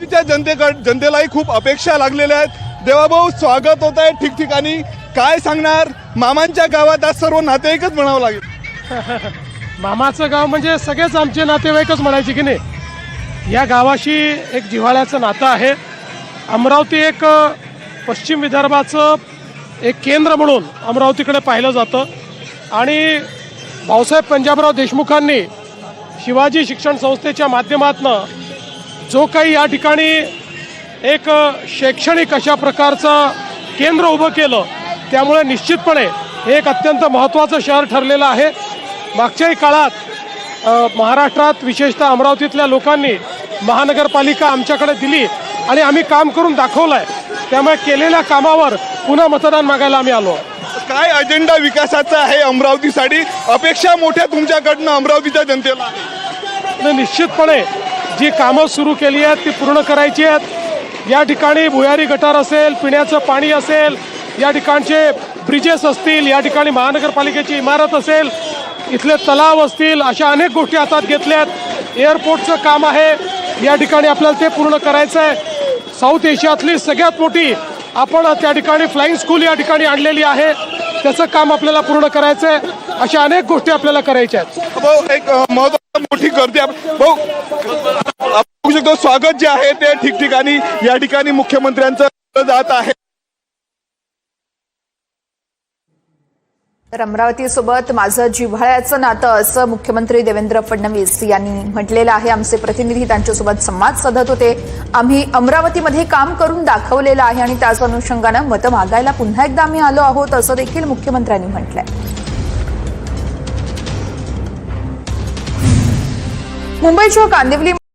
तिच्या जनतेलाही खूप अपेक्षा लागलेल्या आहेत। देवाभाऊ स्वागत होत आहे ठिकठिकाणी, काय सांगणार? मामांच्या गावात आज सर्व नातेवाईकच म्हणावं लागेल। मामाचं गाव म्हणजे सगळेच आमचे नातेवाईकच म्हणायचे की नाही। या गावाशी एक जिव्हाळ्याचं नातं आहे। अमरावती एक पश्चिम विदर्भाचं एक केंद्र म्हणून अमरावतीकडे पाहिलं जातं आणि भाऊसाहेब पंजाबराव देशमुखांनी शिवाजी शिक्षण संस्थेच्या माध्यमातून जो काही या ठिकाणी एक शैक्षणिक अशा प्रकारचं केंद्र उभं केलं, त्यामुळे निश्चितपणे हे एक अत्यंत महत्त्वाचं शहर ठरलेलं आहे। मागच्याही काळात महाराष्ट्रात विशेषतः अमरावतीतल्या लोकांनी महानगरपालिका आमच्याकडे दिली आणि आम्ही काम करून दाखवलं आहे। त्यामुळे केलेल्या कामावर पुन्हा मतदान मागायला आम्ही आलो। काय अजेंडा विकासाचा आहे अमरावतीसाठी? अपेक्षा मोठ्या तुमच्याकडनं अमरावतीच्या जनतेला? निश्चितपणे जी कामं सुरू केली आहेत ती पूर्ण करायची आहेत। या ठिकाणी भुयारी गटार असेल, पिण्याचं पाणी असेल, या ठिकाणचे ब्रिजेस असतील, या ठिकाणी महानगरपालिकेची इमारत असेल, इथले तलाव असतील, अशा अनेक गोष्टी हातात घेतल्यात। एअरपोर्टचं काम आहे, या ठिकाणी आपल्याला ते पूर्ण करायचं आहे। साऊथ एशियातली सगळ्यात मोठी आपण त्या ठिकाणी फ्लाइंग स्कूल या ठिकाणी आणलेली आहे, त्याचं काम आपल्याला पूर्ण करायचं आहे। अशा अनेक गोष्टी आपल्याला करायच्या आहेत। भाऊ एक महत्त्वाची मोठी गर्दी भाऊ बघू शकतो, स्वागत जे आहे ते ठिकठिकाणी या ठिकाणी मुख्यमंत्र्यांचं जात आहे। तर अमरावतीसोबत माझं जिव्हाळ्याचं नातं असं मुख्यमंत्री देवेंद्र फडणवीस यांनी म्हटलेलं आहे। आमचे प्रतिनिधी त्यांच्यासोबत संवाद साधत होते। आम्ही अमरावतीमध्ये काम करून दाखवलेलं आहे आणि त्याच अनुषंगानं मतं मागायला पुन्हा एकदा आम्ही आलो आहोत असं देखील मुख्यमंत्र्यांनी म्हटलंय। मुंबईच्या कांदिवली